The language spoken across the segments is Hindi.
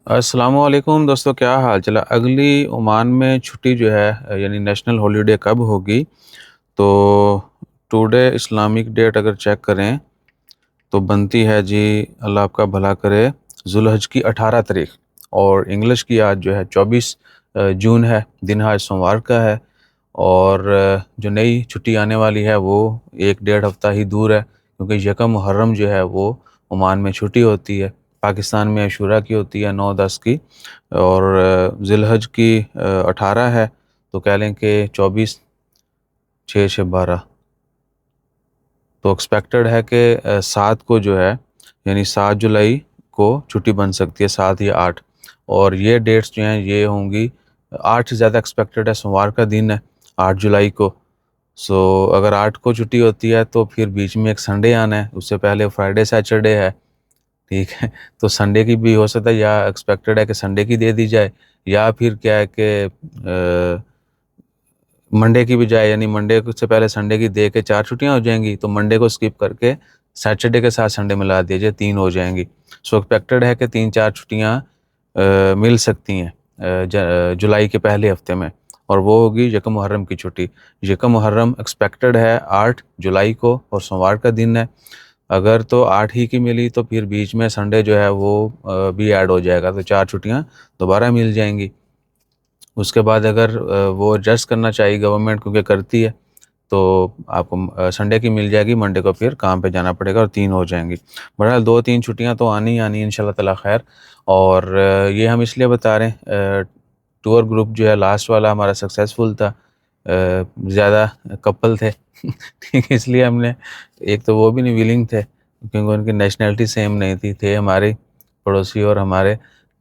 अस्सलाम वालेकुम दोस्तों, क्या हाल चला। अगली ओमान में छुट्टी जो है यानी नेशनल हॉलीडे कब होगी? तो टुडे इस्लामिक डेट अगर चेक करें तो बनती है जी, अल्लाह आपका भला करे, जुल्हज की 18 तारीख। और इंग्लिश की आज जो है 24 जून है, दिन आज सोमवार का है। और जो नई छुट्टी आने वाली है वो एक डेढ़ हफ्ता ही दूर है, क्योंकि यकम मुहर्रम जो है वो ओमान में छुट्टी होती है। पाकिस्तान में अशूरा की होती है 9-10 की, और जिलहज की 18 है। तो कह लें कि 24 6 से 12। तो एक्सपेक्टेड है कि 7 को जो है यानी 7 जुलाई को छुट्टी बन सकती है, 7 या 8। और ये डेट्स जो हैं ये होंगी, 8 से ज़्यादा एक्सपेक्टेड है, सोमवार का दिन है 8 जुलाई को। सो अगर 8 को छुट्टी होती है तो फिर बीच में एक संडे आना है, उससे पहले फ्राइडे सैटरडे है। ठीक है, तो संडे की भी हो सकता है, या एक्सपेक्टेड है कि संडे की दे दी जाए, या फिर क्या है कि मंडे की भी जाए, यानी मंडे से पहले संडे की दे के 4 छुट्टियां हो जाएंगी, तो मंडे को स्किप करके सैटरडे के साथ संडे मिला दीजिए, 3 हो जाएंगी। सो एक्सपेक्टेड है कि 3-4 छुट्टियां मिल सकती हैं जुलाई के पहले हफ्ते में, और वो होगी यकम मुहर्रम की छुट्टी। यकम मुहर्रम एक्सपेक्टेड है 8 जुलाई को, और सोमवार का दिन है। अगर तो 8 ही की मिली तो फिर बीच में संडे जो है वो भी ऐड हो जाएगा, तो 4 छुट्टियां दोबारा मिल जाएंगी। उसके बाद अगर वो एडजस्ट करना चाहिए गवर्नमेंट, क्योंकि करती है, तो आपको संडे की मिल जाएगी, मंडे को फिर काम पे जाना पड़ेगा, और 3 हो जाएंगी। बहरहाल 2-3 छुट्टियां तो आनी ही आनी इंशाल्लाह ताला खैर। और ये हम इसलिए बता रहे हैं, टूर ग्रुप जो है लास्ट वाला हमारा सक्सेसफुल था। ज़्यादा कपल थे ठीक है, इसलिए हमने, एक तो वो भी नहीं विलिंग थे क्योंकि उनकी नेशनैलिटी सेम नहीं थी, थे हमारे पड़ोसी और हमारे,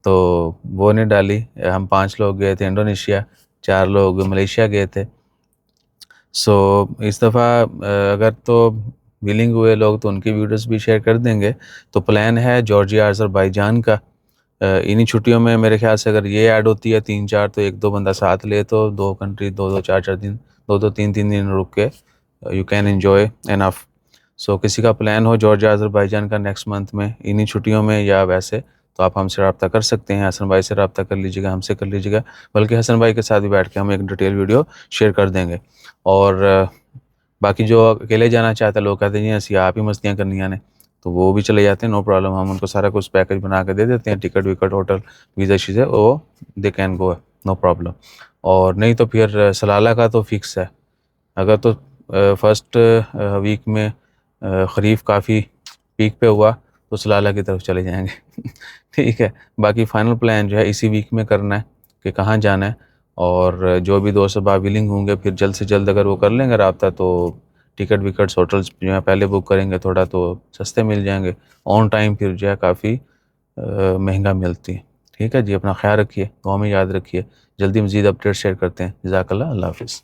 तो वो नहीं डाली। हम 5 लोग गए थे इंडोनेशिया, 4 लोग मलेशिया गए थे। सो इस दफ़ा अगर तो विलिंग हुए लोग तो उनकी वीडियोस भी शेयर कर देंगे। तो प्लान है जॉर्जिया अज़रबैजान का। इन्हीं छुट्टियों में मेरे ख्याल से अगर ये ऐड होती है 3-4, तो 1-2 बंदा साथ ले तो 2 कंट्री 2-2 4-4 दिन, 2-2 3-3 दिन रुक के यू कैन एंजॉय एनफ। सो किसी का प्लान हो जॉर्जिया अज़रबैजान का नेक्स्ट मंथ में इन्हीं छुट्टियों में या वैसे, तो आप हमसे रब्ता कर सकते हैं। हसन भाई से रब्ता कर लीजिएगा, हमसे कर लीजिएगा, बल्कि हसन भाई के साथ भी बैठ के हम एक डिटेल वीडियो शेयर कर देंगे। और बाकी जो अकेले जाना चाहते हैं, लोग कहते हैं जी ऐसी आप ही मस्तियाँ करनी ने, तो वो भी चले जाते हैं, नो प्रॉब्लम। हम उनको सारा कुछ पैकेज बना के दे देते हैं, टिकट विकट होटल वीज़ा चीज़ें, वो they can go, no problem. और नहीं तो फिर सलाला का तो फिक्स है। अगर तो फर्स्ट वीक में ख़रीफ काफ़ी पीक पे हुआ तो सलाला की तरफ चले जाएंगे ठीक है, बाकी फ़ाइनल प्लान जो है इसी वीक में करना है कि कहाँ जाना है। और जो भी दोस्त अहबाब विलिंग होंगे फिर जल्द से जल्द अगर वो कर लेंगे रब्ता, तो टिकट विकट्स होटल्स जो है पहले बुक करेंगे थोड़ा तो सस्ते मिल जाएंगे। ऑन टाइम फिर जो है काफ़ी महंगा मिलती है। ठीक है जी, अपना ख्याल रखिए, दुआ में याद रखिए। जल्दी मज़ीद अपडेट शेयर करते हैं। जज़ाकल्लाह, अल्लाह हाफ़िज़।